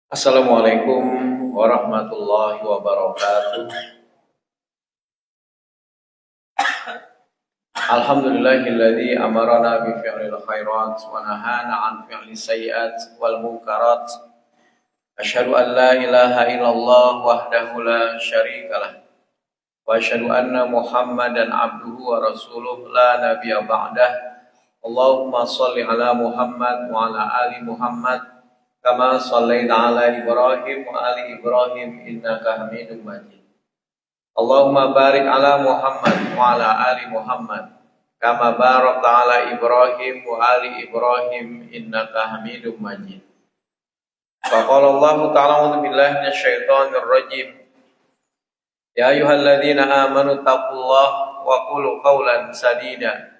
Assalamualaikum warahmatullahi wabarakatuh. Alhamdulillahilladzi amarana bi fi'lil khairat wa nahana 'an fi'lis sayyi'at wal munkarat. Asyhadu an la ilaha illallah wahdahu la syarikalah wa asyhadu anna Muhammadan 'abduhu wa rasuluh la nabiyya ba'dah. Allahumma shalli ala Muhammad wa ala ali Muhammad kama shallaita ala Ibrahim wa ali Ibrahim innaka Hamidum Majid. Allahumma barik ala Muhammad wa ala ali Muhammad kama barakta ala Ibrahim wa ali Ibrahim innaka Hamidum Majid. Faqala Allah ta'ala a'udzu billahi minasyaitonir rajim. Ya ayyuhalladzina amanu taqullaha wa qulu qawlan sadida.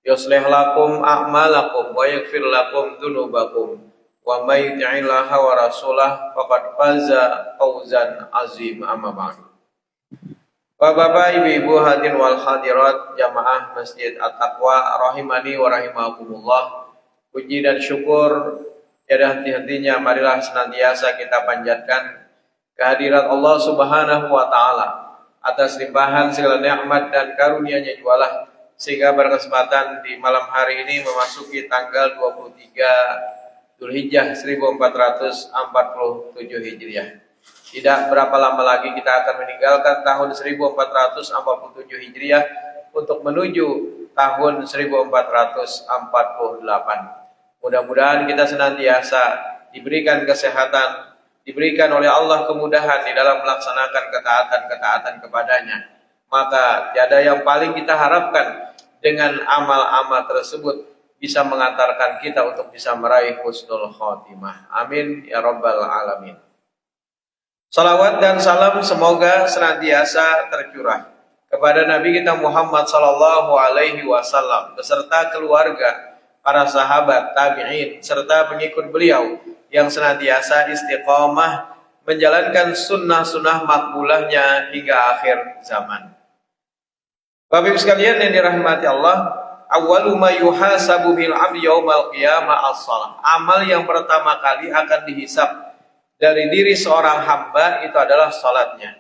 Yuslih lakum a'malakum wa yaghfir lakum dzunubakum. Wa may yuti'illaha wa rasulahu faqad faza fawzan 'azim. Amma ba'du. Bapak, ibu-ibu hadirin wal hadirat jamaah Masjid At-Taqwa rahimani wa rahimakumullah. Puji dan syukur tiada henti-hentinya marilah senantiasa kita panjatkan kehadirat Allah Subhanahu wa taala atas limpahan segala nikmat dan karunia-Nya jualah sehingga berkesempatan di malam hari ini memasuki tanggal 23 Dzulhijjah 1447 Hijriah. Tidak berapa lama lagi kita akan meninggalkan tahun 1447 Hijriah untuk menuju tahun 1448. Mudah-mudahan kita senantiasa diberikan kesehatan, diberikan oleh Allah kemudahan di dalam melaksanakan ketaatan-ketaatan kepadanya. Maka tiada yang paling kita harapkan dengan amal-amal tersebut bisa mengantarkan kita untuk bisa meraih husnul khotimah. Amin ya rabbal alamin. Salawat dan salam semoga senantiasa tercurah kepada Nabi kita Muhammad sallallahu alaihi wasallam beserta keluarga, para sahabat, tabi'in serta pengikut beliau yang senantiasa istiqomah menjalankan sunnah-sunnah makbulahnya hingga akhir zaman. Bapak Ibu sekalian yang dirahmati Allah, awwalu ma yuhasabu bil 'abdi yaumal qiyamah as-shalah. Amal yang pertama kali akan dihisab dari diri seorang hamba itu adalah salatnya.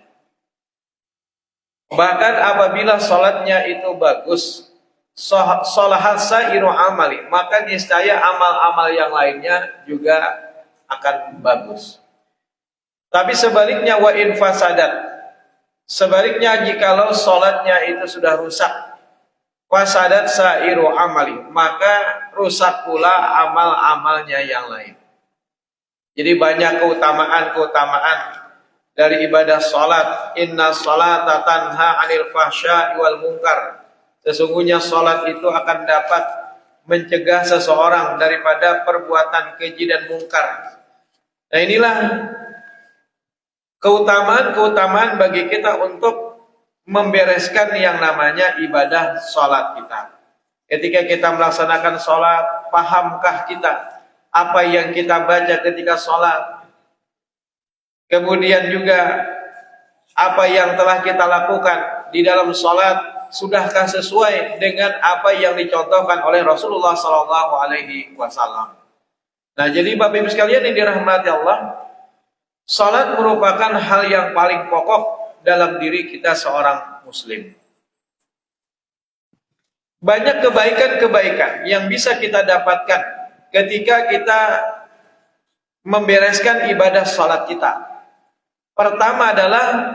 Bahkan apabila salatnya itu bagus, sholahat sairu amali, maka niscaya amal-amal yang lainnya juga akan bagus. Tapi sebaliknya wa in fasadat, sebaliknya jikalau salatnya itu sudah rusak, fasadat sairu amali, maka rusak pula amal-amalnya yang lain. Jadi banyak keutamaan dari ibadah salat. Inna salata tanha 'anil fahsya'i wal munkar. Sesungguhnya salat itu akan dapat mencegah seseorang daripada perbuatan keji dan mungkar. Nah, inilah keutamaan bagi kita untuk membereskan yang namanya ibadah salat kita. Ketika kita melaksanakan salat, pahamkah kita apa yang kita baca ketika sholat? Kemudian juga apa yang telah kita lakukan di dalam sholat, sudahkah sesuai dengan apa yang dicontohkan oleh Rasulullah Sallallahu Alaihi Wasallam? Nah, jadi Bapak Ibu sekalian yang dirahmati Allah, sholat merupakan hal yang paling pokok dalam diri kita seorang muslim. Banyak kebaikan-kebaikan yang bisa kita dapatkan ketika kita membereskan ibadah salat kita. Pertama adalah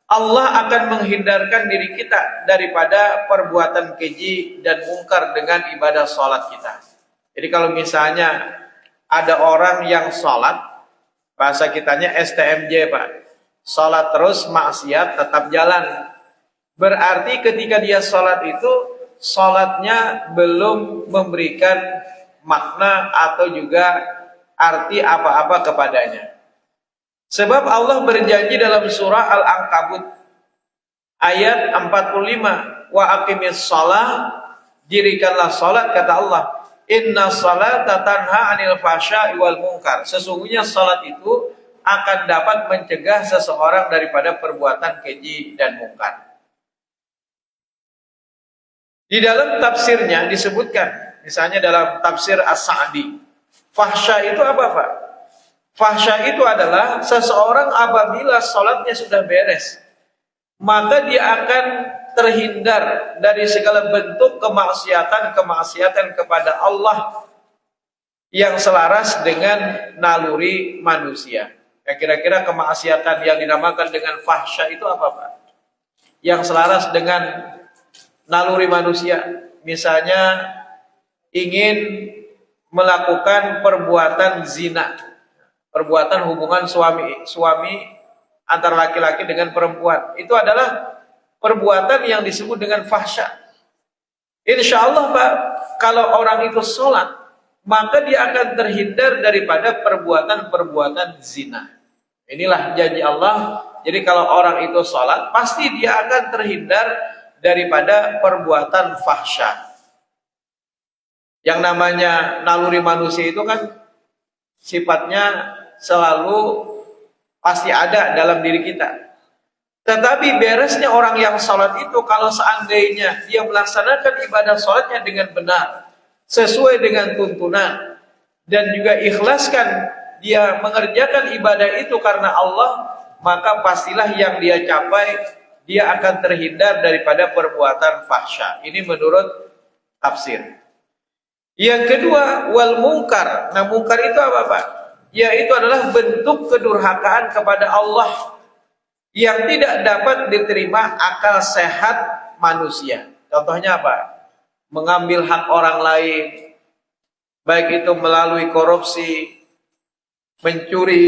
Allah akan menghindarkan diri kita daripada perbuatan keji dan mungkar dengan ibadah salat kita. Jadi kalau misalnya ada orang yang salat, bahasa kitanya STMJ Pak, salat terus maksiat tetap jalan, berarti ketika dia salat itu salatnya belum memberikan makna atau juga arti apa-apa kepadanya. Sebab Allah berjanji dalam surah Al-Ankabut ayat 45, wa aqimis shalah, dirikanlah salat, kata Allah, inna salata tanha 'anil fahsya'i wal munkar. Sesungguhnya salat itu akan dapat mencegah seseorang daripada perbuatan keji dan mungkar. Di dalam tafsirnya disebutkan, misalnya dalam tafsir As-Sa'di, fahsya itu apa Pak? Fahsya itu adalah seseorang apabila sholatnya sudah beres, maka dia akan terhindar dari segala bentuk kemaksiatan kepada Allah yang selaras dengan naluri manusia. Ya, kira-kira kemaksiatan yang dinamakan dengan fahsya itu apa, Pak? Yang selaras dengan naluri manusia. Misalnya ingin melakukan perbuatan zina, perbuatan hubungan suami antara laki-laki dengan perempuan. Itu adalah perbuatan yang disebut dengan fahsya. Insya Allah, Pak, kalau orang itu sholat, maka dia akan terhindar daripada perbuatan-perbuatan zina. Inilah janji Allah. Jadi kalau orang itu sholat, pasti dia akan terhindar daripada perbuatan fahsya. Yang namanya naluri manusia itu kan sifatnya selalu pasti ada dalam diri kita. Tetapi beresnya orang yang sholat itu, kalau seandainya dia melaksanakan ibadah sholatnya dengan benar, sesuai dengan tuntunan, dan juga ikhlaskan dia mengerjakan ibadah itu karena Allah, maka pastilah yang dia capai, dia akan terhindar daripada perbuatan fahsya. Ini menurut tafsir. Yang kedua, wal mungkar. Nah, mungkar itu apa, Pak? Yaitu adalah bentuk kedurhakaan kepada Allah yang tidak dapat diterima akal sehat manusia. Contohnya apa? Mengambil hak orang lain, baik itu melalui korupsi, mencuri,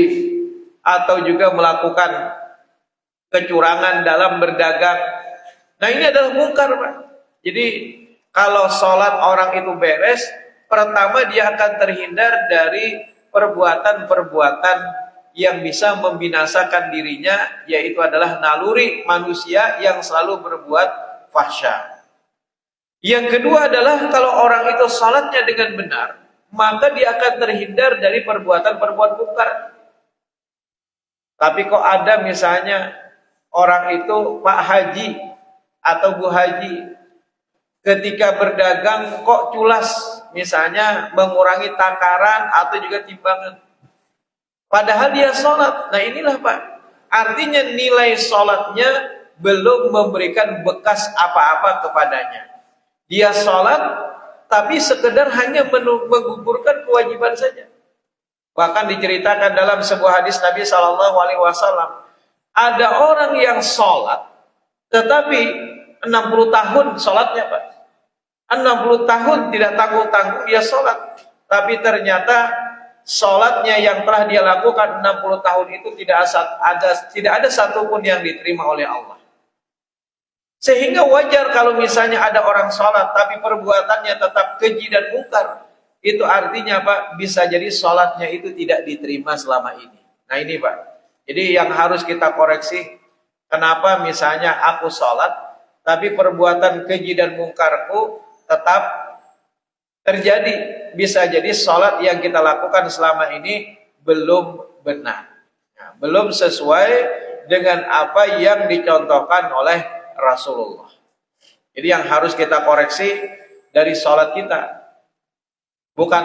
atau juga melakukan kecurangan dalam berdagang. Nah, ini adalah mungkar, Pak. Jadi kalau sholat orang itu beres, pertama dia akan terhindar dari perbuatan-perbuatan yang bisa membinasakan dirinya, yaitu adalah naluri manusia yang selalu berbuat fahsya. Yang kedua adalah kalau orang itu sholatnya dengan benar, maka dia akan terhindar dari perbuatan-perbuatan mungkar. Tapi kok ada misalnya orang itu Pak Haji atau Bu Haji, ketika berdagang kok culas, misalnya mengurangi takaran atau juga timbangan, padahal dia sholat. Nah, inilah, Pak, artinya nilai sholatnya belum memberikan bekas apa-apa kepadanya. Dia sholat tapi sekedar hanya menggugurkan kewajiban saja. Bahkan diceritakan dalam sebuah hadis Nabi SAW, ada orang yang sholat tetapi 60 tahun sholatnya, Pak. 60 tahun tidak tanggung-tanggung dia sholat, tapi ternyata sholatnya yang telah dia lakukan 60 tahun itu tidak ada satupun yang diterima oleh Allah. Sehingga wajar kalau misalnya ada orang sholat tapi perbuatannya tetap keji dan mungkar. Itu artinya, Pak, bisa jadi sholatnya itu tidak diterima selama ini. Nah, ini, Pak, jadi yang harus kita koreksi. Kenapa misalnya aku sholat tapi perbuatan keji dan mungkarku tetap terjadi? Bisa jadi sholat yang kita lakukan selama ini belum benar, nah, belum sesuai dengan apa yang dicontohkan oleh Rasulullah. Jadi yang harus kita koreksi dari sholat kita, bukan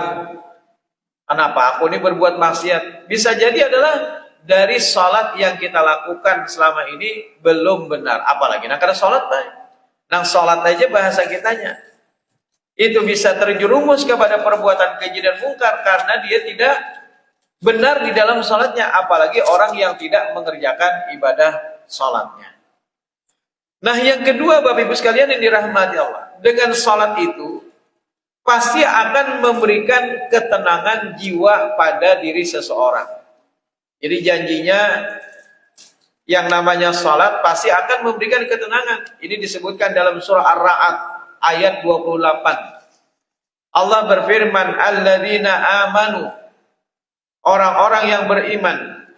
kenapa aku ini berbuat maksiat. Bisa jadi adalah dari sholat yang kita lakukan selama ini belum benar. Apalagi karena sholat, nah sholat aja bahasa kitanya itu bisa terjerumus kepada perbuatan keji dan mungkar karena dia tidak benar di dalam sholatnya. Apalagi orang yang tidak mengerjakan ibadah sholatnya. Nah, yang kedua, Bapak Ibu sekalian yang dirahmati Allah, dengan sholat itu pasti akan memberikan ketenangan jiwa pada diri seseorang. Jadi janjinya yang namanya sholat pasti akan memberikan ketenangan. Ini disebutkan dalam surah Ar-Ra'd ayat 28. Allah berfirman, alladzina amanu, orang-orang yang beriman,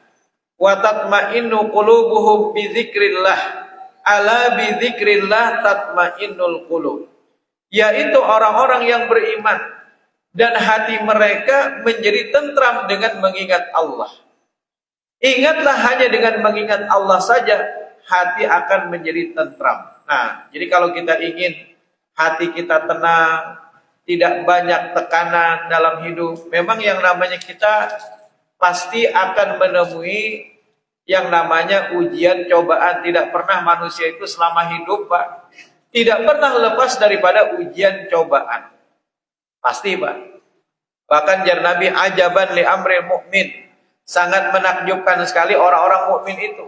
wa tatma'innu qulubuhum bi dzikrillah, ala bi dzikrillah tatma'innul qulub. Yaitu orang-orang yang beriman dan hati mereka menjadi tentram dengan mengingat Allah. Ingatlah, hanya dengan mengingat Allah saja hati akan menjadi tentram. Nah, jadi kalau kita ingin hati kita tenang, tidak banyak tekanan dalam hidup, memang yang namanya kita pasti akan menemui yang namanya ujian cobaan. Tidak pernah manusia itu selama hidup, Pak, tidak pernah lepas daripada ujian cobaan. Pasti, Pak. Bahkan jar Nabi, ajaban li amril mukmin, sangat menakjubkan sekali orang-orang mukmin itu.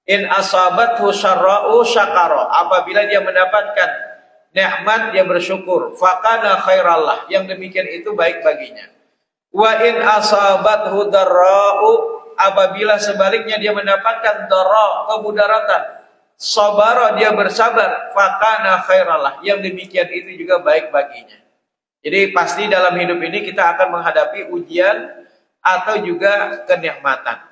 In asabathu syarra'u syakara, apabila dia mendapatkan nikmat dia bersyukur, faqana khairallah, yang demikian itu baik baginya. Wa in asabathu darra'u, apabila sebaliknya dia mendapatkan darra, kemudaratan, sabara, dia bersabar, faqana khairallah, yang demikian itu juga baik baginya. Jadi pasti dalam hidup ini kita akan menghadapi ujian atau juga kenikmatan.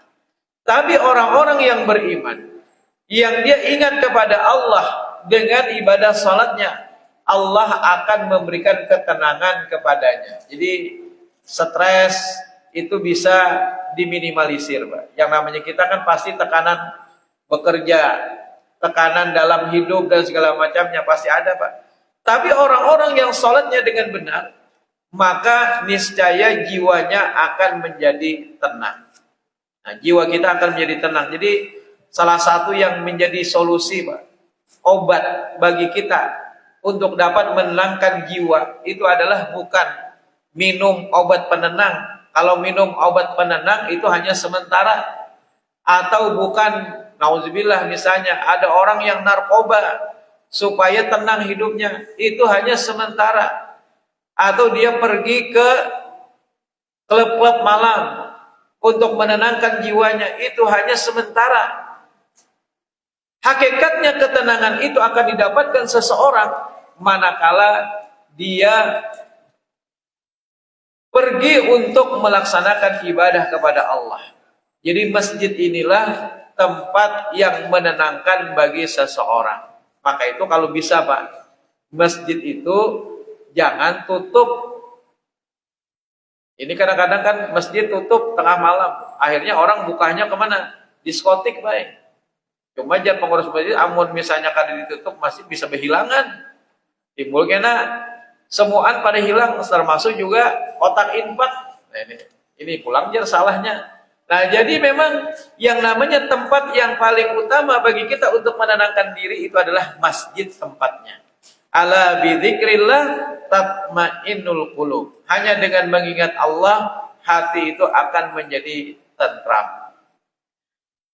Tapi orang-orang yang beriman, yang dia ingat kepada Allah dengan ibadah salatnya, Allah akan memberikan ketenangan kepadanya. Jadi stres itu bisa diminimalisir, Pak. Yang namanya kita kan pasti tekanan bekerja, tekanan dalam hidup dan segala macamnya pasti ada, Pak. Tapi orang-orang yang salatnya dengan benar, maka niscaya jiwanya akan menjadi tenang. Nah, jiwa kita akan menjadi tenang. Jadi salah satu yang menjadi solusi, Pak, obat bagi kita untuk dapat menenangkan jiwa itu adalah bukan minum obat penenang. Kalau minum obat penenang itu hanya sementara. Atau bukan, nauzubillah, misalnya ada orang yang narkoba supaya tenang hidupnya, itu hanya sementara. Atau dia pergi ke klub-klub malam untuk menenangkan jiwanya, itu hanya sementara. Hakikatnya ketenangan itu akan didapatkan seseorang manakala dia pergi untuk melaksanakan ibadah kepada Allah. Jadi masjid inilah tempat yang menenangkan bagi seseorang. Maka itu kalau bisa, Pak, masjid itu jangan tutup. Ini kadang-kadang kan masjid tutup tengah malam, akhirnya orang bukanya kemana? Diskotik, baik. Cuma jangan pengurus masjid, amun misalnya kada ditutup masjid bisa berhilangan. Timbul kena semuaan pada hilang, termasuk juga kotak infak. Nah, ini pulang jar salahnya. Nah, jadi memang yang namanya tempat yang paling utama bagi kita untuk menenangkan diri itu adalah masjid tempatnya. Ala bidzikrillah tatmainnul qulub. Hanya dengan mengingat Allah, hati itu akan menjadi tentram.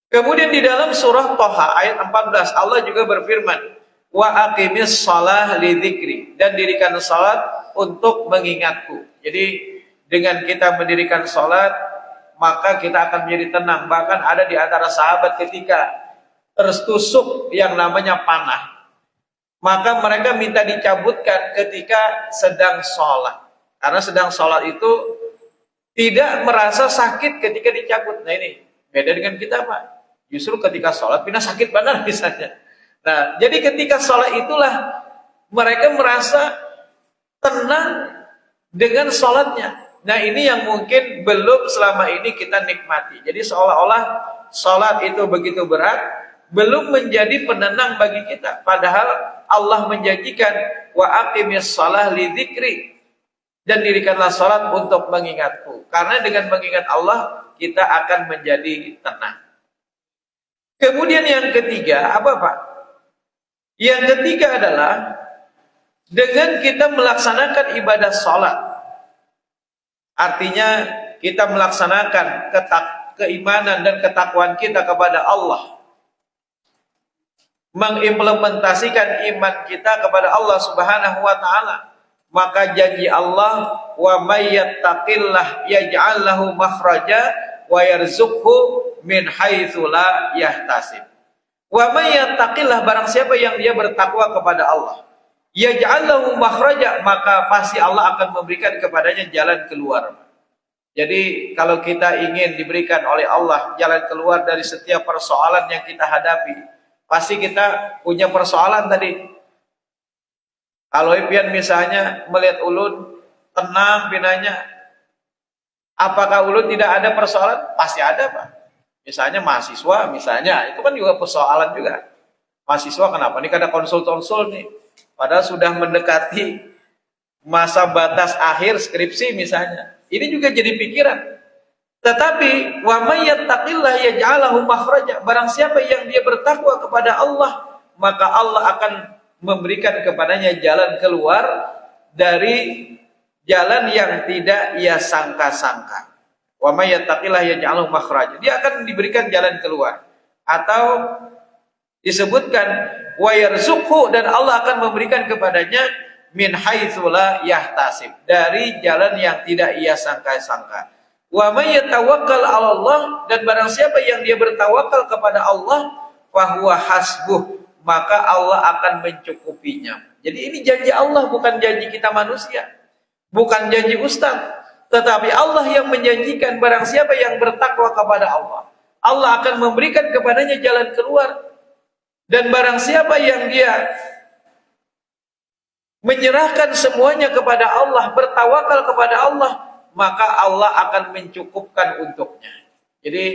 Kemudian di dalam surah Thaha ayat 14 Allah juga berfirman, wa aqimis shalah lidzikri, dan dirikan salat untuk mengingatku. Jadi dengan kita mendirikan salat, maka kita akan menjadi tenang. Bahkan ada di antara sahabat ketika tertusuk yang namanya panah, maka mereka minta dicabutkan ketika sedang sholat. Karena sedang sholat itu tidak merasa sakit ketika dicabut. Nah ini beda dengan kita, Pak. Justru ketika sholat pindah sakit benar misalnya. Nah, jadi ketika sholat itulah mereka merasa tenang dengan sholatnya. Nah ini yang mungkin belum selama ini kita nikmati. Jadi seolah-olah sholat itu begitu berat, belum menjadi penenang bagi kita. Padahal Allah menjanjikan wa aqimis shalah lidzikri, dan dirikanlah salat untuk mengingatku. Karena dengan mengingat Allah kita akan menjadi tenang. Kemudian yang ketiga apa, Pak? Yang ketiga adalah dengan kita melaksanakan ibadah salat. Artinya kita melaksanakan keimanan dan ketakwaan kita kepada Allah, mengimplementasikan iman kita kepada Allah Subhanahu wa taala, maka janji Allah, wa may yattaqillah yaj'al lahu makhraja wa yarzuqhu min haitsu la yahtasib. Wa may yattaqillah, barang siapa yang dia bertakwa kepada Allah, yaj'al lahu makhraja, maka pasti Allah akan memberikan kepadanya jalan keluar. Jadi kalau kita ingin diberikan oleh Allah jalan keluar dari setiap persoalan yang kita hadapi, pasti kita punya persoalan tadi. Kalau pian misalnya melihat ulun tenang pinanya, apakah ulun tidak ada persoalan? Pasti ada, Pak. Misalnya mahasiswa, misalnya itu kan juga persoalan juga. Mahasiswa kenapa? Ini kada konsul-konsul nih. Padahal sudah mendekati masa batas akhir skripsi misalnya. Ini juga jadi pikiran. Tetapi wa may yattaqillah yaj'al lahu makhraja, barang siapa yang dia bertakwa kepada Allah, maka Allah akan memberikan kepadanya jalan keluar dari jalan yang tidak ia sangka-sangka. Wa may yattaqillah yaj'al lahu makhraja, dia akan diberikan jalan keluar. Atau disebutkan wa yarzuqhu, dan Allah akan memberikan kepadanya min haitsu la yahtasib, dari jalan yang tidak ia sangka-sangka. Wa may yatawakkal 'ala Allah, dan barang siapa yang dia bertawakal kepada Allah, fa huwa hasbuh, maka Allah akan mencukupinya. Jadi ini janji Allah, bukan janji kita manusia, bukan janji ustaz, tetapi Allah yang menjanjikan barang siapa yang bertakwa kepada Allah, Allah akan memberikan kepadanya jalan keluar. Dan barang siapa yang dia menyerahkan semuanya kepada Allah, bertawakal kepada Allah, maka Allah akan mencukupkan untuknya. Jadi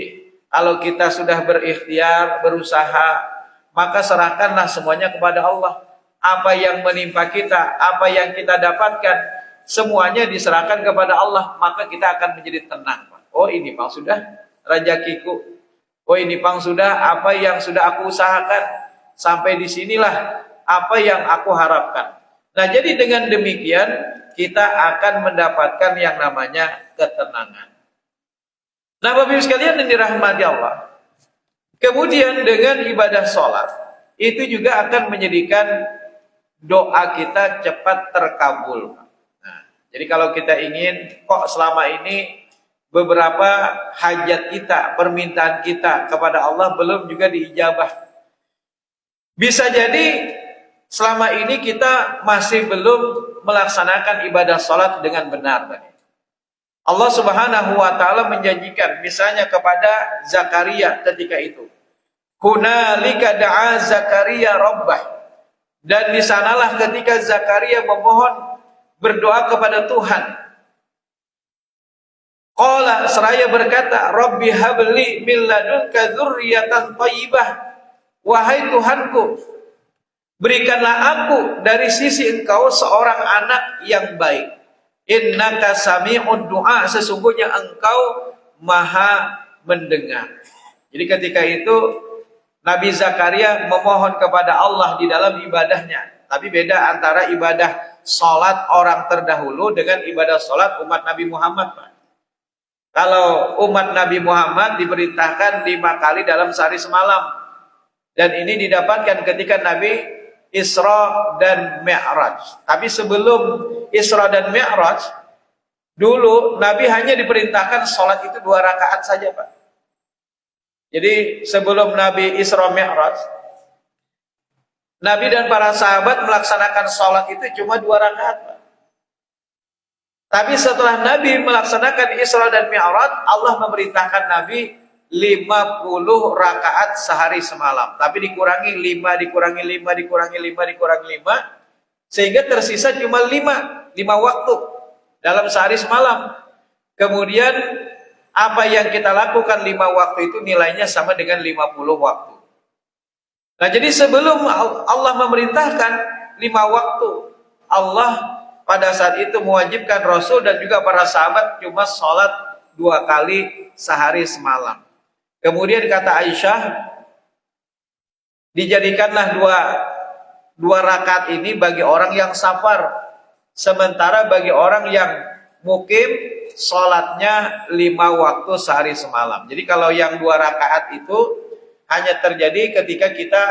kalau kita sudah berikhtiar, berusaha, maka serahkanlah semuanya kepada Allah. Apa yang menimpa kita, apa yang kita dapatkan, semuanya diserahkan kepada Allah, maka kita akan menjadi tenang. Oh ini Bang sudah rezekiku. Oh ini Bang sudah apa yang sudah aku usahakan. Sampai disinilah apa yang aku harapkan. Nah jadi dengan demikian kita akan mendapatkan yang namanya ketenangan. Nah Bapak Ibu sekalian yang dirahmati Allah, kemudian dengan ibadah sholat itu juga akan menjadikan doa kita cepat terkabul. Nah, jadi kalau kita ingin kok selama ini beberapa hajat kita, permintaan kita kepada Allah belum juga diijabah, bisa jadi selama ini kita masih belum melaksanakan ibadah sholat dengan benar. Allah Subhanahu wa ta'ala menjanjikan misalnya kepada Zakaria ketika itu, hunalika da'a Zakaria rabbah, dan di sanalah ketika Zakaria memohon berdoa kepada Tuhan, qala, seraya berkata, rabbi habli min ladunka dzurriyyatan thayyibah, wahai Tuhanku, berikanlah aku dari sisi Engkau seorang anak yang baik. Innaka sami'ud du'a, sesungguhnya Engkau maha mendengar. Jadi ketika itu Nabi Zakaria memohon kepada Allah di dalam ibadahnya. Tapi beda antara ibadah sholat orang terdahulu dengan ibadah sholat umat Nabi Muhammad. Kalau umat Nabi Muhammad diperintahkan 5 kali dalam sehari semalam. Dan ini didapatkan ketika Nabi Isra dan Mi'raj. Tapi sebelum Isra dan Mi'raj, dulu Nabi hanya diperintahkan sholat itu 2 rakaat saja, Pak. Jadi sebelum Nabi Isra Mi'raj, Nabi dan para sahabat melaksanakan sholat itu cuma 2 rakaat, Pak. Tapi setelah Nabi melaksanakan Isra dan Mi'raj, Allah memerintahkan Nabi 50 rakaat sehari semalam. Tapi dikurangi 5, dikurangi 5, dikurangi 5, dikurangi 5, sehingga tersisa cuma 5 waktu dalam sehari semalam. Kemudian apa yang kita lakukan 5 waktu itu nilainya sama dengan 50 waktu. Nah jadi sebelum Allah memerintahkan 5 waktu, Allah pada saat itu mewajibkan Rasul dan juga para sahabat cuma sholat 2 kali sehari semalam. Kemudian kata Aisyah, dijadikanlah dua rakaat ini bagi orang yang safar, sementara bagi orang yang mukim sholatnya 5 waktu sehari semalam. Jadi kalau yang 2 rakaat itu hanya terjadi ketika kita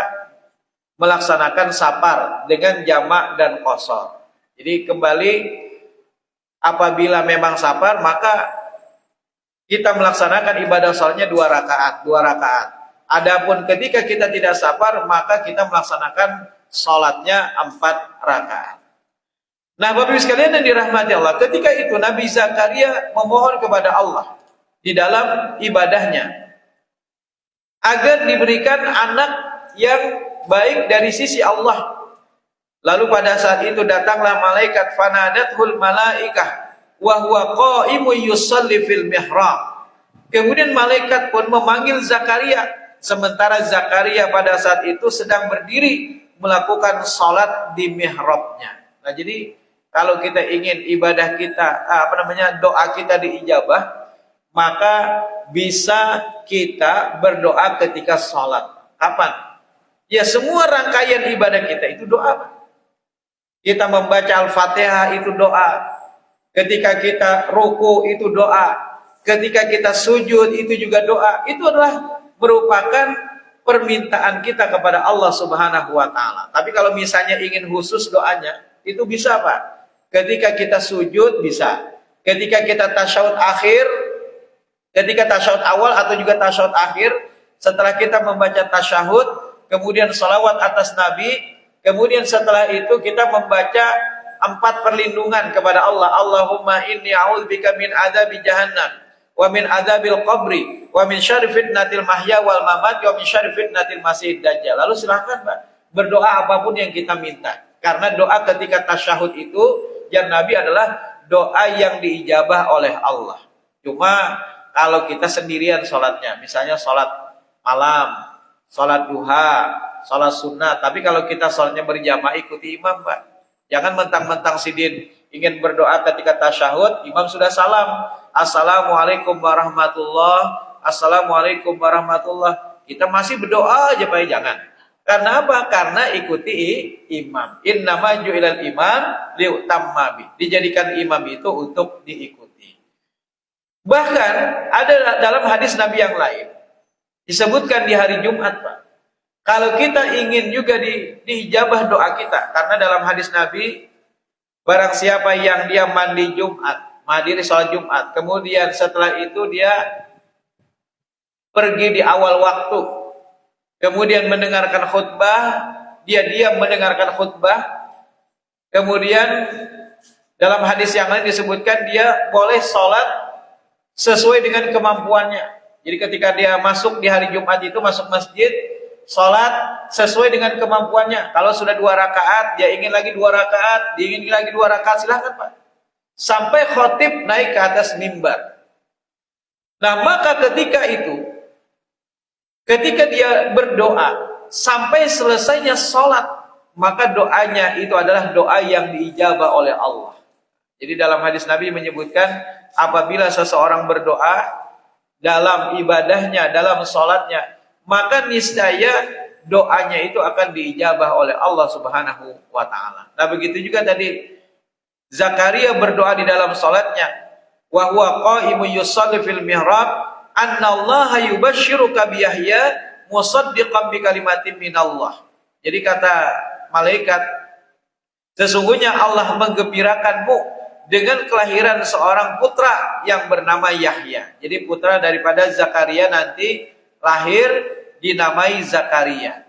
melaksanakan safar dengan jamak dan qashar. Jadi kembali apabila memang safar, maka kita melaksanakan ibadah sholatnya 2 rakaat. Adapun ketika kita tidak safar, maka kita melaksanakan sholatnya 4 rakaat. Nah, Bapak Ibu sekalian yang dirahmati Allah, ketika itu Nabi Zakaria memohon kepada Allah di dalam ibadahnya agar diberikan anak yang baik dari sisi Allah. Lalu pada saat itu datanglah malaikat, fanadathul malaikah wa huwa qa'imun yusalli fil mihrab. Kemudian malaikat pun memanggil Zakaria, sementara Zakaria pada saat itu sedang berdiri melakukan salat di mihrabnya. Nah, jadi kalau kita ingin ibadah kita doa kita diijabah, maka bisa kita berdoa ketika sholat. Kapan? Ya semua rangkaian ibadah kita itu doa. Kita membaca Al-Fatihah itu doa. Ketika kita ruku itu doa. Ketika kita sujud itu juga doa. Itu adalah merupakan permintaan kita kepada Allah Subhanahu wa taala. Tapi kalau misalnya ingin khusus doanya, itu bisa, Pak. Ketika kita sujud bisa. Ketika kita tasyahud akhir, ketika tasyahud awal atau juga tasyahud akhir, setelah kita membaca tasyahud, kemudian salawat atas Nabi, kemudian setelah itu kita membaca 4 perlindungan kepada Allah. Allahumma inni a'udzubika min adzabi jahannam wa min adzabil qabri wa min syarri fitnatil mahya wal mamat wa min syarri fitnatil masiihid dajjal. Lalu silakan, Pak, berdoa apapun yang kita minta. Karena doa ketika tasyahud itu yang Nabi adalah doa yang diijabah oleh Allah. Cuma kalau kita sendirian sholatnya, misalnya sholat malam, sholat duha, sholat sunnah. Tapi kalau kita sholatnya berjamaah ikuti imam, Pak. Jangan mentang-mentang sidin ingin berdoa ketika tasyahud, imam sudah salam. Assalamualaikum warahmatullah. Assalamualaikum warahmatullah. Kita masih berdoa aja, Pak. Jangan. Karena apa? Karena ikuti imam. Innama ju'ilal imam liutamma bi. Dijadikan imam itu untuk diikuti. Bahkan ada dalam hadis Nabi yang lain disebutkan di hari Jumat, Pak. Kalau kita ingin juga diijabah doa kita, karena dalam hadis Nabi, barang siapa yang dia mandi Jumat, mandiri sholat Jumat, kemudian setelah itu dia pergi di awal waktu, kemudian mendengarkan khutbah, dia diam mendengarkan khutbah, kemudian dalam hadis yang lain disebutkan dia boleh sholat sesuai dengan kemampuannya. Jadi ketika dia masuk di hari Jumat itu, masuk masjid, sholat sesuai dengan kemampuannya. Kalau sudah 2 rakaat, dia ingin lagi 2 rakaat, dia ingin lagi 2 rakaat, silahkan, Pak. Sampai khotib naik ke atas mimbar. Nah, maka ketika itu, ketika dia berdoa, sampai selesainya sholat, maka doanya itu adalah doa yang diijabah oleh Allah. Jadi dalam hadis Nabi menyebutkan, apabila seseorang berdoa dalam ibadahnya, dalam sholatnya, maka niscaya doanya itu akan diijabah oleh Allah Subhanahu wa taala. Nah, begitu juga tadi Zakaria berdoa di dalam salatnya, wa huwa qa'imun yusalli fil mihrab, annallaha yubashshiruka bi Yahya musaddiqan bi kalimatin minallah. Jadi kata malaikat, sesungguhnya Allah menggembirakanmu dengan kelahiran seorang putra yang bernama Yahya. Jadi putra daripada Zakaria nanti lahir dinamai Zakaria,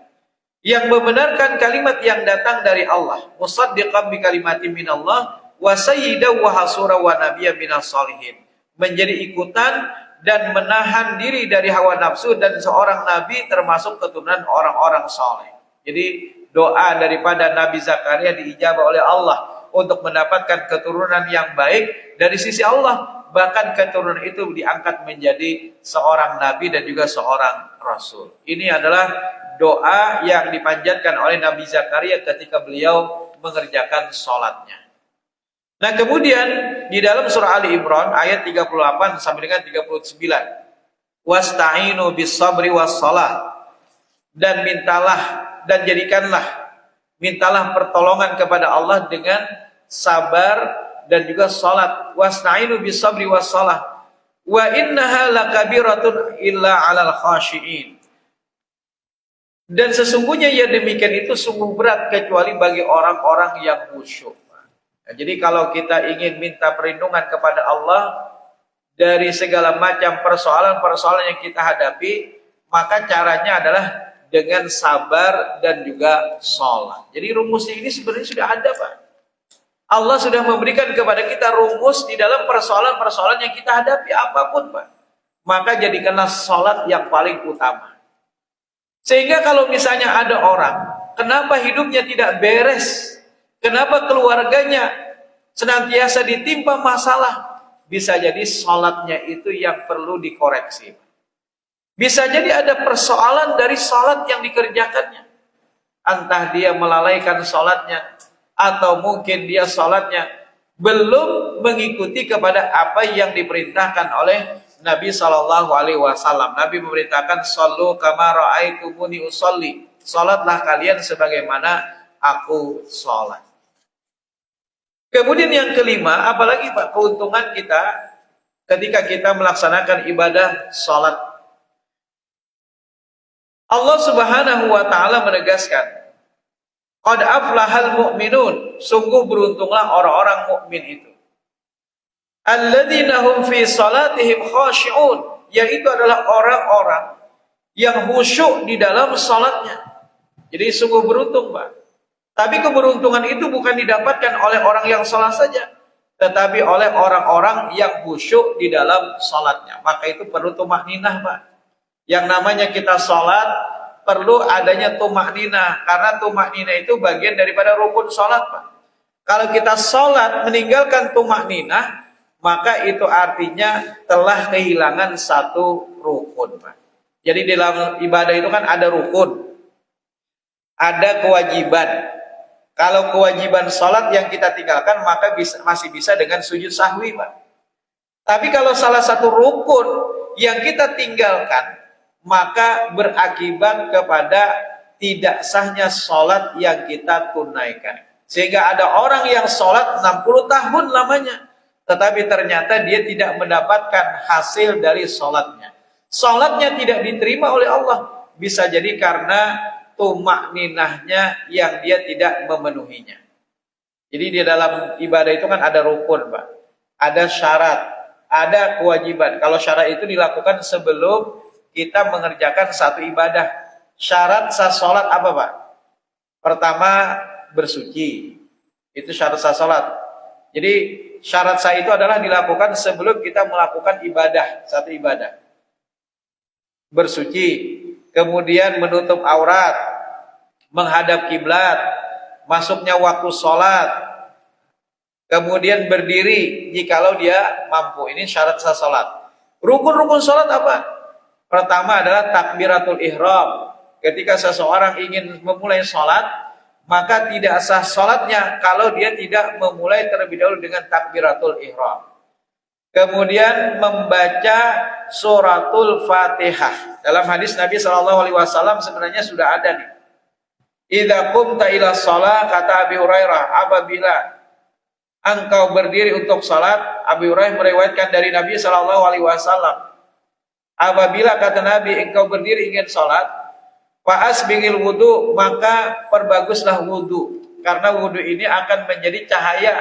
yang membenarkan kalimat yang datang dari Allah, musaddiqan bi kalimatin minallah wa sayyidan wa hasura wa nabiyyan minas shalihin, menjadi ikutan dan menahan diri dari hawa nafsu dan seorang nabi termasuk keturunan orang-orang saleh. Jadi doa daripada Nabi Zakaria diijabah oleh Allah untuk mendapatkan keturunan yang baik dari sisi Allah. Bahkan keturunan itu diangkat menjadi seorang nabi dan juga seorang rasul. Ini adalah doa yang dipanjatkan oleh Nabi Zakaria ketika beliau mengerjakan sholatnya. Nah, kemudian di dalam surah Ali Imran ayat 38 sampai dengan 39, wasta'inu bis sabri was shalah, dan mintalah pertolongan kepada Allah dengan sabar dan juga salat. Wasta'inu bis sabri was shalah wa innaha lakabiratun illa 'alal khashiin. Dan sesungguhnya ya demikian itu sungguh berat kecuali bagi orang-orang yang khusyuk. Nah, jadi kalau kita ingin minta perlindungan kepada Allah dari segala macam persoalan-persoalan yang kita hadapi, maka caranya adalah dengan sabar dan juga salat. Jadi rumusnya ini sebenarnya sudah ada, Pak. Allah sudah memberikan kepada kita rumus di dalam persoalan-persoalan yang kita hadapi apapun, Pak. Maka jadikanlah salat yang paling utama. Sehingga kalau misalnya ada orang, kenapa hidupnya tidak beres? Kenapa keluarganya senantiasa ditimpa masalah? Bisa jadi salatnya itu yang perlu dikoreksi. Bisa jadi ada persoalan dari salat yang dikerjakannya. Entah dia melalaikan salatnya, atau mungkin dia salatnya belum mengikuti kepada apa yang diperintahkan oleh Nabi Shallallahu Alaihi Wasallam. Nabi memerintahkan sallu kama ra'aitumuni usolli. Salatlah kalian sebagaimana aku salat. Kemudian yang kelima, apalagi Pak keuntungan kita ketika kita melaksanakan ibadah salat. Allah Subhanahu wa taala menegaskan, qad aflahal mu'minun, sungguh beruntunglah orang-orang mukmin itu. Alladzina hum fi salatihim khashi'un, yaitu adalah orang-orang yang khusyuk di dalam salatnya. Jadi sungguh beruntung, Pak. Tapi keberuntungan itu bukan didapatkan oleh orang yang salat saja, tetapi oleh orang-orang yang khusyuk di dalam salatnya. Maka itu perlu tumakninah, Pak. Yang namanya kita salat perlu adanya tumakninah, karena tumakninah itu bagian daripada rukun salat, Pak. Kalau kita salat meninggalkan tumakninah, maka itu artinya telah kehilangan satu rukun, Pak. Jadi dalam ibadah itu kan ada rukun, ada kewajiban. Kalau kewajiban sholat yang kita tinggalkan, maka masih bisa dengan sujud sahwi, Pak. Tapi kalau salah satu rukun yang kita tinggalkan, maka berakibat kepada tidak sahnya sholat yang kita tunaikan. Sehingga ada orang yang sholat 60 tahun lamanya, tetapi ternyata dia tidak mendapatkan hasil dari sholatnya. Sholatnya tidak diterima oleh Allah. Bisa jadi karena tumakninahnya yang dia tidak memenuhinya. Jadi di dalam ibadah itu kan ada rukun, Pak. Ada syarat, ada kewajiban. Kalau syarat itu dilakukan sebelum kita mengerjakan satu ibadah. Syarat sah salat apa, Pak? Pertama, bersuci. Itu syarat sah salat. Jadi syarat sah itu adalah dilakukan sebelum kita melakukan ibadah, satu ibadah. Bersuci, kemudian menutup aurat, menghadap kiblat, masuknya waktu sholat, kemudian berdiri jikalau dia mampu. Ini syarat sah sholat. Rukun-rukun sholat apa? Pertama adalah takbiratul ihram. Ketika seseorang ingin memulai sholat, maka tidak sah sholatnya kalau dia tidak memulai terlebih dahulu dengan takbiratul ihram. Kemudian membaca suratul Fatihah. Dalam hadis Nabi SAW sebenarnya sudah ada nih. Idza qumta ila shalah, kata Abi Hurairah, apabila engkau berdiri untuk salat, Abi Hurairah meriwayatkan dari Nabi SAW. Apabila kata Nabi engkau berdiri ingin salat, fa asbigil wudu, maka perbaguslah wudu, karena wudu ini akan menjadi cahaya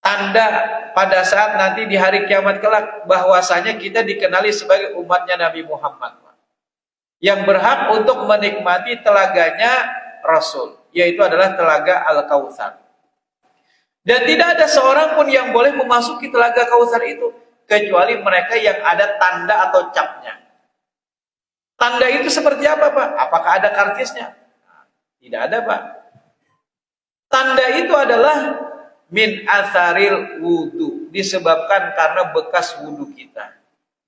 tanda pada saat nanti di hari kiamat kelak bahwasanya kita dikenali sebagai umatnya Nabi Muhammad, yang berhak untuk menikmati telaganya Rasul, yaitu adalah telaga Al-Kautsar. Dan tidak ada seorang pun yang boleh memasuki telaga Kautsar itu kecuali mereka yang ada tanda atau capnya. Tanda itu seperti apa, Pak? Apakah ada karcisnya? Tidak ada, Pak. Tanda itu adalah min atharil wudu, disebabkan karena bekas wudu kita.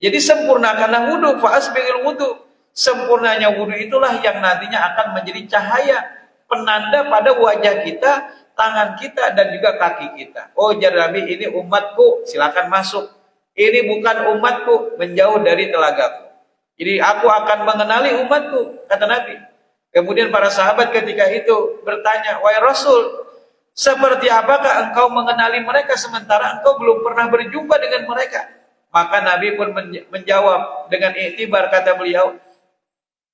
Jadi sempurnakanlah wudu, fa asbigil wudu. Sempurnanya wudu itulah yang nantinya akan menjadi cahaya penanda pada wajah kita, tangan kita, dan juga kaki kita. Oh, jadi Nabi, ini umatku, silakan masuk. Ini bukan umatku, menjauh dari telagaku. Jadi aku akan mengenali umatku, kata Nabi. Kemudian para sahabat ketika itu bertanya, wahai Rasul, seperti apakah engkau mengenali mereka sementara engkau belum pernah berjumpa dengan mereka? Maka Nabi pun menjawab dengan iktibar, kata beliau,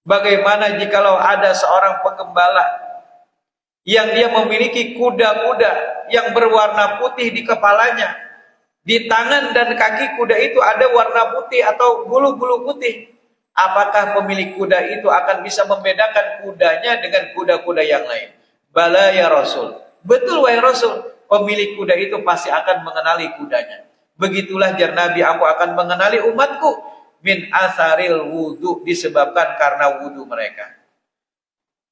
bagaimana jikalau ada seorang penggembala yang dia memiliki kuda-kuda yang berwarna putih di kepalanya, di tangan dan kaki kuda itu ada warna putih atau bulu-bulu putih. Apakah pemilik kuda itu akan bisa membedakan kudanya dengan kuda-kuda yang lain? Bala ya Rasul. Betul wahai Rasul, pemilik kuda itu pasti akan mengenali kudanya. Begitulah jar Nabi, aku akan mengenali umatku min atharil wudu, disebabkan karena wudu mereka.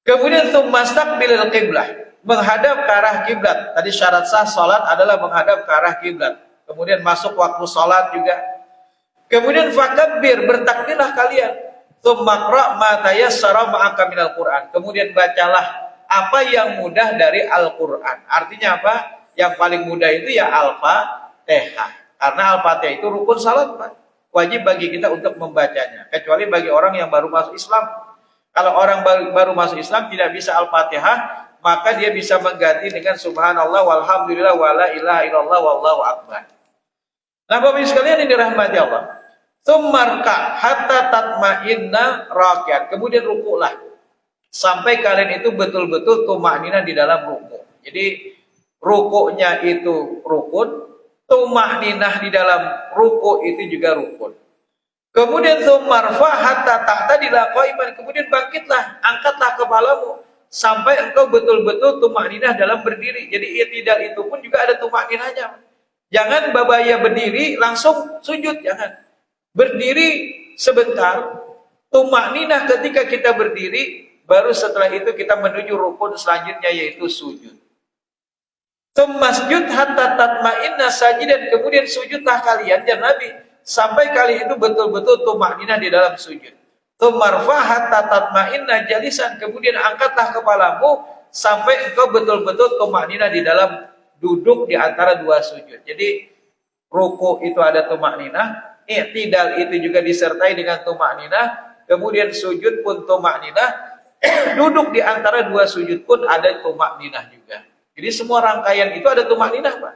Kemudian tsumastaqbilil qiblah, menghadap ke arah kiblat. Tadi syarat sah salat adalah menghadap ke arah kiblat. Kemudian masuk waktu salat juga. Kemudian fakabbir, bertakbirlah kalian. Tsumma qra' ma tayassara ma'aka minal Qur'an. Kemudian bacalah apa yang mudah dari Al-Quran. Artinya apa? Yang paling mudah itu ya Al-Fatihah. Karena Al-Fatihah itu rukun salat, Pak. Wajib bagi kita untuk membacanya. Kecuali bagi orang yang baru masuk Islam. Kalau orang baru masuk Islam tidak bisa Al-Fatihah, maka dia bisa mengganti dengan subhanallah walhamdulillah wala ilaha illallah wallahu akbar. Nah, Bapak Ibu sekalian yang dirahmati Allah. Tsummarka hatta tatma'inna raki'an. Kemudian rukuklah sampai kalian itu betul-betul tumakninah di dalam rukuk. Jadi rukuknya itu rukun, tumakninah di dalam rukuk itu juga rukun. Kemudian tsummarfa hatta ta'tadila qa'iman. Kemudian bangkitlah, angkatlah kepalamu sampai engkau betul-betul tumakninah dalam berdiri. Jadi i'tidal itu pun juga ada tumakninahnya. Jangan babaya berdiri langsung sujud, jangan. Berdiri sebentar, tumakninah ketika kita berdiri, baru setelah itu kita menuju rukun selanjutnya yaitu sujud. Masjud hatta tatma'inna sajidan, kemudian sujudlah kalian ya Nabi sampai kalian itu betul-betul tumakninah di dalam sujud. Marfa hatta tatma'inna jalisan, kemudian angkatlah kepalamu sampai engkau betul-betul tumakninah di dalam duduk di antara dua sujud. Jadi ruku itu ada tumakninah, i'tidal itu juga disertai dengan tumakninah, kemudian sujud pun tumakninah, duduk di antara dua sujud pun ada tumakninah juga. Jadi semua rangkaian itu ada tumakninah, Pak.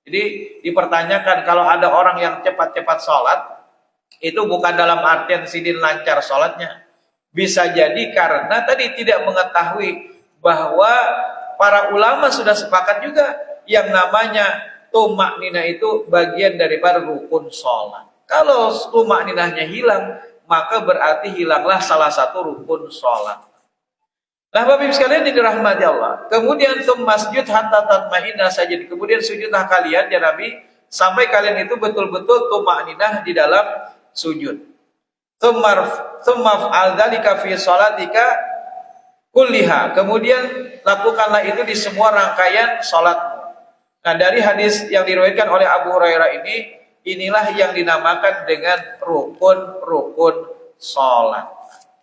Jadi dipertanyakan kalau ada orang yang cepat-cepat sholat, itu bukan dalam artian sidin lancar sholatnya. Bisa jadi karena tadi tidak mengetahui bahwa para ulama sudah sepakat juga yang namanya tumakninah itu bagian daripada rukun sholat. Kalau tumakninahnya hilang, maka berarti hilanglah salah satu rukun sholat. Nah, Bapak Ibu sekalian dirahmati Allah. Kemudian masjud hatta tatma'inna sajid. Kemudian sujudlah kalian ya Nabi sampai kalian itu betul-betul tumakninah di dalam sujud. Tsumma dzalika fi sholatika kulliha. Kemudian lakukanlah itu di semua rangkaian salatmu. Nah, dari hadis yang diriwayatkan oleh Abu Hurairah ini, inilah yang dinamakan dengan rukun-rukun salat.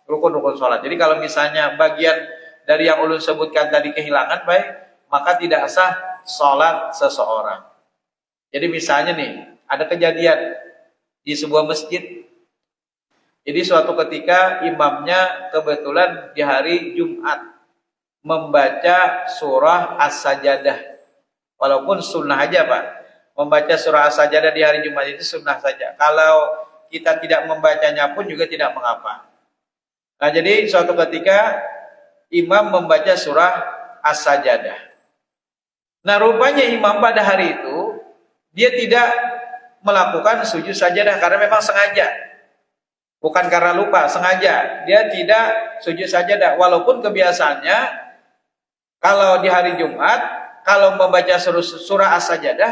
Rukun-rukun salat. Jadi kalau misalnya bagian dari yang ulun sebutkan tadi kehilangan, baik, maka tidak sah salat seseorang. Jadi misalnya nih, ada kejadian di sebuah masjid. Jadi suatu ketika imamnya kebetulan di hari Jumat membaca surah As-Sajadah. Walaupun sunnah aja, Pak. Membaca surah As-Sajadah di hari Jumat itu sunnah saja. Kalau kita tidak membacanya pun juga tidak mengapa. Nah, jadi suatu ketika imam membaca surah As-Sajadah. Nah, rupanya imam pada hari itu dia tidak melakukan sujud sajadah karena memang sengaja. Bukan karena lupa, sengaja. Dia tidak sujud sajadah. Walaupun kebiasaannya kalau di hari Jumat kalau membaca surah As-Sajadah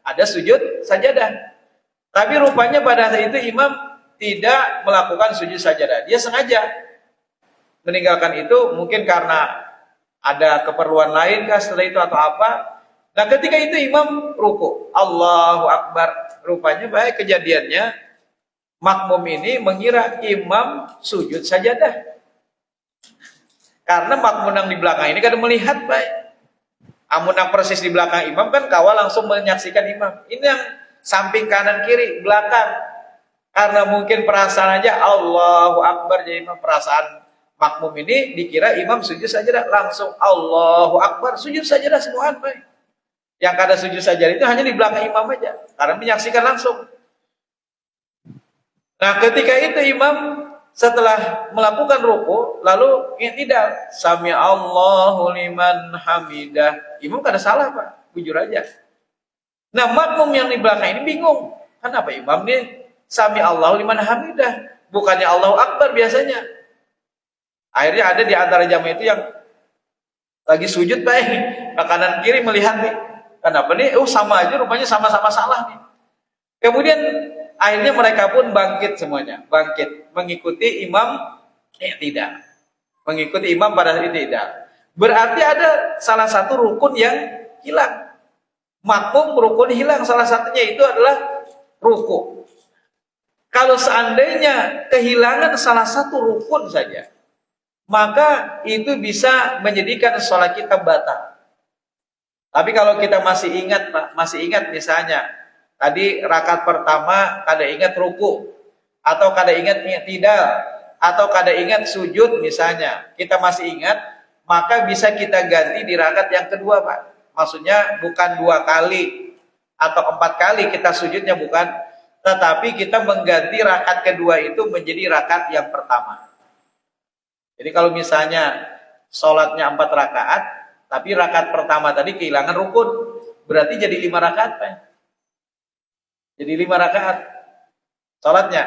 ada sujud sajadah. Tapi rupanya pada hari itu imam tidak melakukan sujud sajadah. Dia sengaja meninggalkan itu mungkin karena ada keperluan lain kah setelah itu atau apa. Nah, ketika itu imam ruku, Allahu Akbar. Rupanya baik kejadiannya makmum ini mengira imam sujud sajadah. Karena makmum yang di belakang ini kan melihat baik. Amun yang persis di belakang imam kan kawal langsung menyaksikan imam. Ini yang samping kanan kiri belakang. Karena mungkin perasaan aja Allahu Akbar jadi imam, perasaan makmum ini dikira imam sujud sajadah, langsung Allahu Akbar sujud sajadah semua baik. Yang kada sujud sajadah itu hanya di belakang imam aja karena menyaksikan langsung. Nah, ketika itu imam setelah melakukan ruku lalu i'tidal, sami Allahu liman hamidah. Imam kada salah, Pak, jujur aja. Nah, makmum yang di belakang ini bingung. Kenapa imam ini sami Allahu liman hamidah, bukannya Allahu Akbar biasanya? Akhirnya ada di antara jamaah itu yang lagi sujud baik, ke kanan kiri melihat nih. Kenapa nih? Sama aja rupanya sama-sama salah nih. Kemudian akhirnya mereka pun bangkit semuanya, bangkit mengikuti imam i'tidal. Mengikuti imam pada i'tidal. Berarti ada salah satu rukun yang hilang. Makmum rukun hilang, salah satunya itu adalah ruku. Kalau seandainya kehilangan salah satu rukun saja, maka itu bisa menjadikan sholat kita batal. Tapi kalau kita masih ingat, Pak, masih ingat misalnya Tadi rakaat pertama kada ingat ruku, atau kada ingat i'tidal, atau kada ingat sujud misalnya, kita masih ingat, maka bisa kita ganti di rakaat yang kedua, Pak. Maksudnya bukan 2 kali atau 4 kali kita sujudnya, bukan, tetapi kita mengganti rakaat kedua itu menjadi rakaat yang pertama. Jadi kalau misalnya sholatnya 4 rakaat, tapi rakaat pertama tadi kehilangan rukun, berarti jadi 5 rakaat, Pak. Jadi 5 rakaat sholatnya.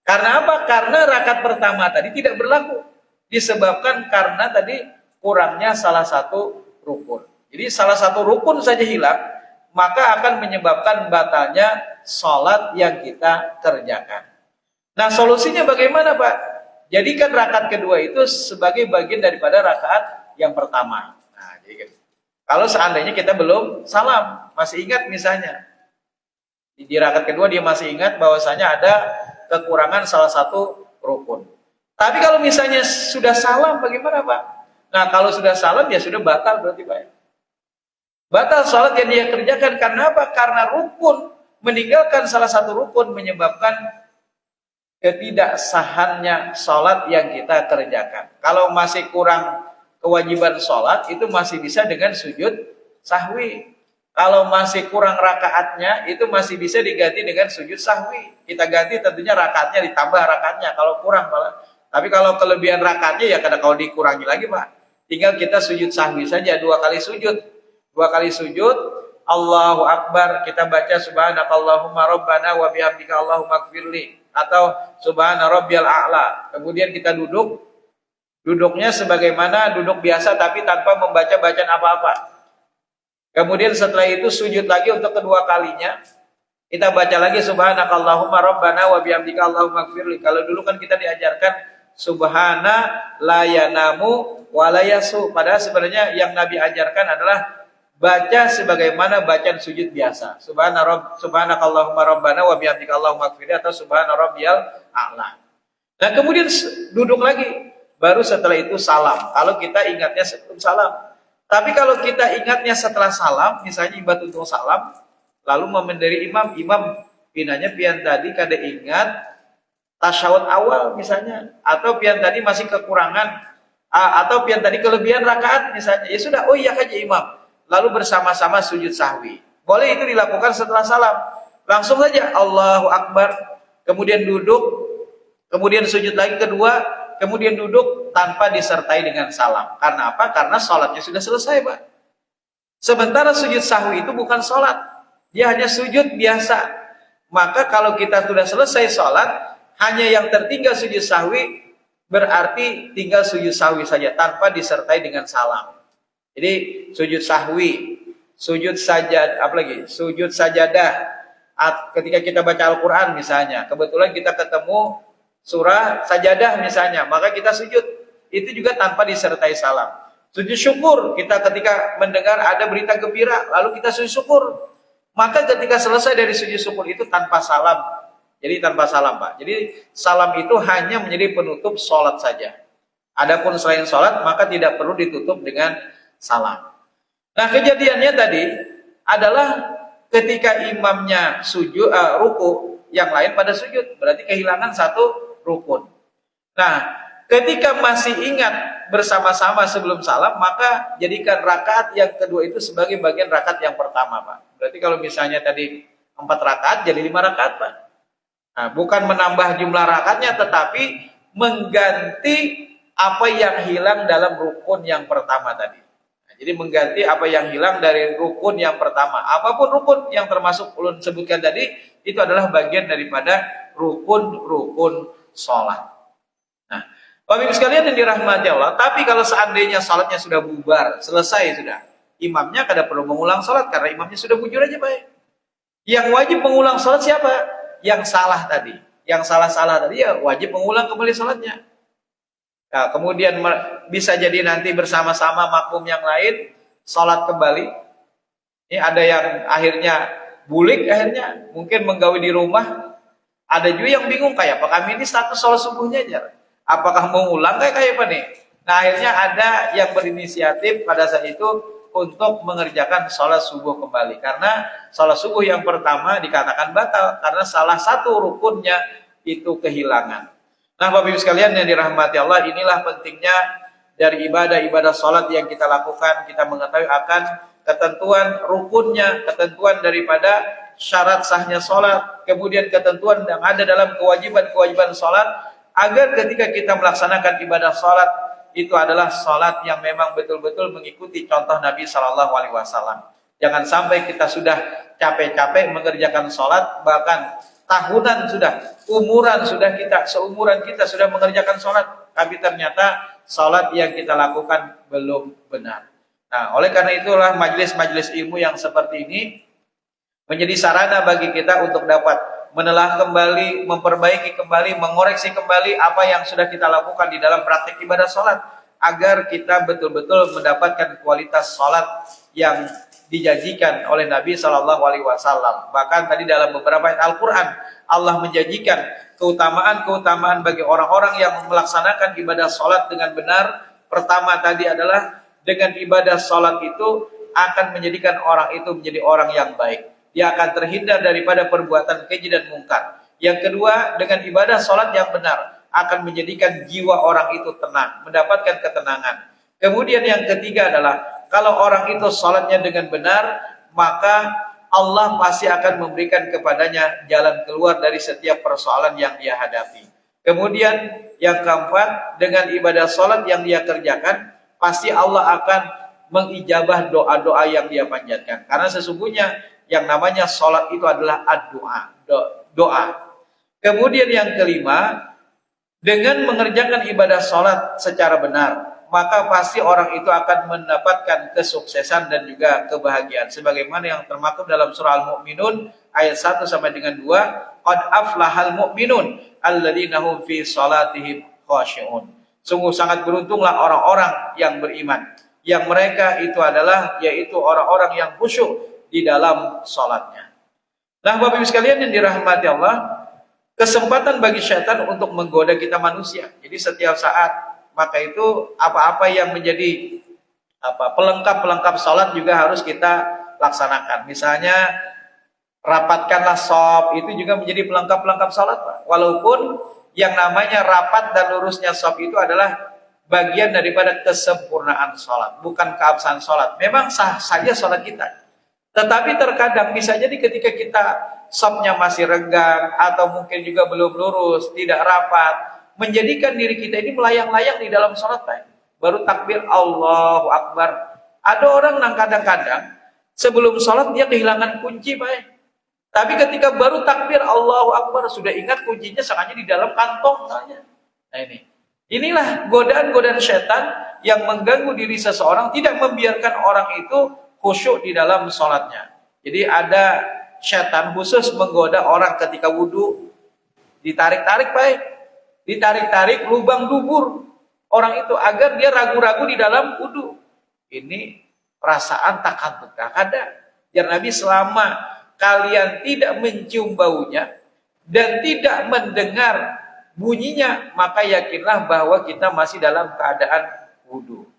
Karena apa? Karena rakaat pertama tadi tidak berlaku, disebabkan karena tadi kurangnya salah satu rukun. Jadi salah satu rukun saja hilang, maka akan menyebabkan batalnya sholat yang kita kerjakan. Nah, solusinya bagaimana, Pak? Jadikan rakaat kedua itu sebagai bagian daripada rakaat yang pertama. Nah, jadi kalau seandainya kita belum salam, masih ingat misalnya di rakaat kedua dia masih ingat bahwasanya ada kekurangan salah satu rukun. Tapi kalau misalnya sudah salam, bagaimana, Pak? Nah, kalau sudah salam ya sudah batal berarti, Pak. Batal sholat yang dia kerjakan. Karena apa? Karena rukun, meninggalkan salah satu rukun menyebabkan ketidaksahannya sholat yang kita kerjakan. Kalau masih kurang kewajiban sholat, itu masih bisa dengan sujud sahwi. Kalau masih kurang rakaatnya, itu masih bisa diganti dengan sujud sahwi. Kita ganti tentunya rakaatnya, ditambah rakaatnya kalau kurang malah. Tapi kalau kelebihan rakaatnya ya kadang kalau dikurangi lagi, Pak. Tinggal kita sujud sahwi saja, 2 kali sujud. 2 kali sujud, Allahu Akbar, kita baca subhanakallahumma rabbana wa bihamdika Allahumma ighfirli, atau subhana rabbiyal a'la. Kemudian kita duduk, duduknya sebagaimana duduk biasa tapi tanpa membaca bacaan apa-apa. Kemudian setelah itu sujud lagi untuk kedua kalinya, kita baca lagi subhanakallahumma rabbana wa bihamdika Allahumma ighfirli. Kalau dulu kan kita diajarkan subhana la yanamu wa la yasu, padahal sebenarnya yang Nabi ajarkan adalah baca sebagaimana bacaan sujud biasa. Subhanakallahumma rabbana wa bihamdika Allahumma ighfirli, atau subhana rabbiyal a'la. Nah, kemudian duduk lagi, baru setelah itu salam. Kalau kita ingatnya sebelum salam. Tapi kalau kita ingatnya setelah salam, misalnya ibadah untuk salam, lalu memendiri imam pinanya pian tadi kada ingat tasyahud awal misalnya, atau pian tadi masih kekurangan, atau pian tadi kelebihan rakaat misalnya, ya sudah, oh iya aja imam, lalu bersama-sama sujud sahwi. Boleh itu dilakukan setelah salam. Langsung saja Allahu Akbar, kemudian duduk, kemudian sujud lagi kedua, kemudian duduk tanpa disertai dengan salam. Karena apa? Karena sholatnya sudah selesai, Pak. Sementara sujud sahwi itu bukan sholat, dia hanya sujud biasa. Maka kalau kita sudah selesai sholat, hanya yang tertinggal sujud sahwi, berarti tinggal sujud sahwi saja tanpa disertai dengan salam. Jadi sujud sahwi, sujud sajad, apalagi sujud sajadah. Ketika kita baca Al-Quran misalnya, kebetulan kita ketemu surah sajadah misalnya, maka kita sujud. Itu juga tanpa disertai salam. Sujud syukur, kita ketika mendengar ada berita gembira, lalu kita sujud syukur. Maka ketika selesai dari sujud syukur itu tanpa salam. Jadi tanpa salam, Pak. Jadi salam itu hanya menjadi penutup sholat saja. Adapun selain sholat, maka tidak perlu ditutup dengan salam. Nah, kejadiannya tadi adalah ketika imamnya sujud ruku, yang lain pada sujud, berarti kehilangan satu rukun. Nah, ketika masih ingat bersama-sama sebelum salam, maka jadikan rakaat yang kedua itu sebagai bagian rakaat yang pertama, Pak. Berarti kalau misalnya tadi 4 rakaat jadi 5 rakaat, Pak. Nah, bukan menambah jumlah rakaatnya, tetapi mengganti apa yang hilang dalam rukun yang pertama tadi. Jadi mengganti apa yang hilang dari rukun yang pertama. Apapun rukun yang termasuk ulun sebutkan tadi, itu adalah bagian daripada rukun-rukun sholat. Nah, Bapak Ibu sekalian yang dirahmati Allah, tapi kalau seandainya sholatnya sudah bubar, selesai sudah, imamnya kada perlu mengulang sholat, karena imamnya sudah bujur aja, Pak. Yang wajib mengulang sholat siapa? Yang salah tadi. Yang salah-salah tadi ya wajib mengulang kembali sholatnya. Nah, kemudian bisa jadi nanti bersama-sama makmum yang lain sholat kembali. Ini ada yang akhirnya bulik, akhirnya mungkin menggawe di rumah. Ada juga yang bingung, kayak apa kami ini status sholat subuhnya aja, apakah mau ulang kayak apa nih? Nah, akhirnya ada yang berinisiatif pada saat itu untuk mengerjakan sholat subuh kembali. Karena sholat subuh yang pertama dikatakan batal karena salah satu rukunnya itu kehilangan. Nah, Bapak Ibu sekalian yang dirahmati Allah, inilah pentingnya dari ibadah-ibadah sholat yang kita lakukan. Kita mengetahui akan ketentuan rukunnya, ketentuan daripada syarat sahnya sholat, kemudian ketentuan yang ada dalam kewajiban-kewajiban sholat, agar ketika kita melaksanakan ibadah sholat, itu adalah sholat yang memang betul-betul mengikuti contoh Nabi Shallallahu Alaihi Wasallam. Jangan sampai kita sudah capek-capek mengerjakan sholat, bahkan tahunan sudah, seumuran kita sudah mengerjakan sholat, tapi ternyata sholat yang kita lakukan belum benar. Nah, oleh karena itulah majelis-majelis ilmu yang seperti ini menjadi sarana bagi kita untuk dapat menelah kembali, memperbaiki kembali, mengoreksi kembali apa yang sudah kita lakukan di dalam praktik ibadah sholat, agar kita betul-betul mendapatkan kualitas sholat yang dijanjikan oleh Nabi Shallallahu Alaihi Wasallam. Bahkan tadi dalam beberapa ayat Al-Quran, Allah menjanjikan keutamaan-keutamaan bagi orang-orang yang melaksanakan ibadah sholat dengan benar. Pertama tadi adalah dengan ibadah sholat itu akan menjadikan orang itu menjadi orang yang baik. Dia akan terhindar daripada perbuatan keji dan mungkar. Yang kedua, dengan ibadah sholat yang benar akan menjadikan jiwa orang itu tenang, mendapatkan ketenangan. Kemudian yang ketiga adalah kalau orang itu sholatnya dengan benar, maka Allah pasti akan memberikan kepadanya jalan keluar dari setiap persoalan yang dia hadapi. Kemudian yang keempat, dengan ibadah sholat yang dia kerjakan, pasti Allah akan mengijabah doa-doa yang dia panjatkan. Karena sesungguhnya yang namanya sholat itu adalah doa. Kemudian yang kelima, dengan mengerjakan ibadah sholat secara benar, maka pasti orang itu akan mendapatkan kesuksesan dan juga kebahagiaan. Sebagaimana yang termaktub dalam surah Al-Mu'minun ayat 1 sampai dengan 2, qad aflahal mu'minun alladzina hum fi sholatihim khashi'un. Sungguh sangat beruntunglah orang-orang yang beriman, yang mereka itu adalah yaitu orang-orang yang khusyuk di dalam sholatnya. Nah, Bapak Ibu sekalian yang dirahmati Allah, kesempatan bagi syaitan untuk menggoda kita manusia. Jadi setiap saat, maka itu apa-apa yang menjadi pelengkap-pelengkap sholat juga harus kita laksanakan. Misalnya rapatkanlah shaf, itu juga menjadi pelengkap-pelengkap sholat, Pak. Walaupun yang namanya rapat dan lurusnya shaf itu adalah bagian daripada kesempurnaan sholat, bukan keabsahan sholat. Memang sah saja sholat kita. Tetapi terkadang bisa jadi ketika kita shafnya masih renggang atau mungkin juga belum lurus, tidak rapat, menjadikan diri kita ini melayang-layang di dalam sholat, Pak. Baru takbir Allahu Akbar. Ada orang yang kadang-kadang sebelum sholat dia kehilangan kunci, Pak. Tapi ketika baru takbir Allahu Akbar sudah ingat kuncinya sengaja di dalam kantong saja. Nah inilah godaan-godaan setan yang mengganggu diri seseorang, tidak membiarkan orang itu khusyuk di dalam sholatnya. Jadi ada setan khusus menggoda orang ketika wudhu, ditarik-tarik, Pak. Ditarik-tarik lubang dubur orang itu agar dia ragu-ragu di dalam wudhu. Ini perasaan takut ada. Ya Nabi, selama kalian tidak mencium baunya dan tidak mendengar bunyinya, maka yakinlah bahwa kita masih dalam keadaan wudhu.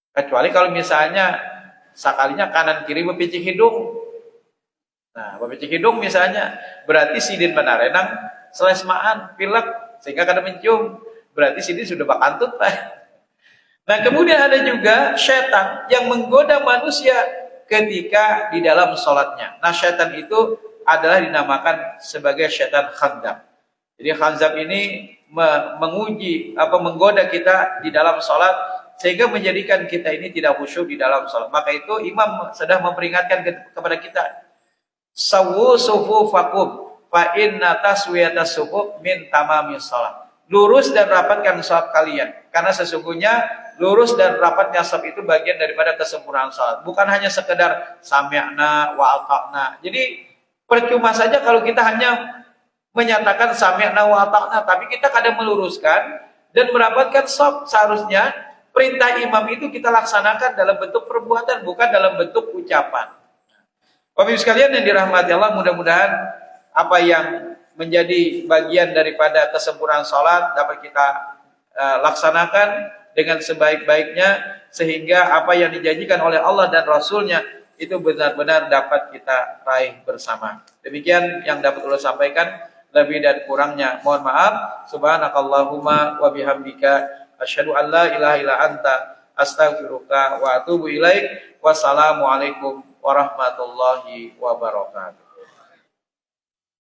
Kecuali kalau misalnya sekalinya kanan kiri bepicik hidung. Nah, bepicik hidung misalnya, berarti sidin menarenang selesmaan pilek sehingga kada mencium, berarti sidin sudah bakantut, Pak. Nah, kemudian ada juga syaitan yang menggoda manusia ketika di dalam sholatnya. Nah, syaitan itu adalah dinamakan sebagai syaitan khanzab. Jadi khanzab ini menggoda kita di dalam sholat, sehingga menjadikan kita ini tidak khusyuk di dalam sholat. Maka itu imam sedang memperingatkan kepada kita, sawu sufufakum fa inna taswiyatas sufuf min tamamis sholat. Lurus dan rapatkan shaf kalian, karena sesungguhnya lurus dan rapatnya shaf itu bagian daripada kesempurnaan sholat. Bukan hanya sekedar sami'na wa ata'na. Jadi percuma saja kalau kita hanya menyatakan sami'na wa ata'na, tapi kita kadang meluruskan dan merapatkan shaf. Seharusnya perintah imam itu kita laksanakan dalam bentuk perbuatan, bukan dalam bentuk ucapan. Bapak Ibu sekalian yang dirahmati Allah, mudah-mudahan apa yang menjadi bagian daripada kesempurnaan sholat dapat kita laksanakan dengan sebaik-baiknya, sehingga apa yang dijanjikan oleh Allah dan Rasulnya itu benar-benar dapat kita raih bersama. Demikian yang dapat Allah sampaikan, lebih dan kurangnya mohon maaf. Subhanakallahumma wa bihamdika asyhadu an la ilaha illa anta astaghfiruka wa atubu ilaik. Wassalamualaikum warahmatullahi wabarakatuh.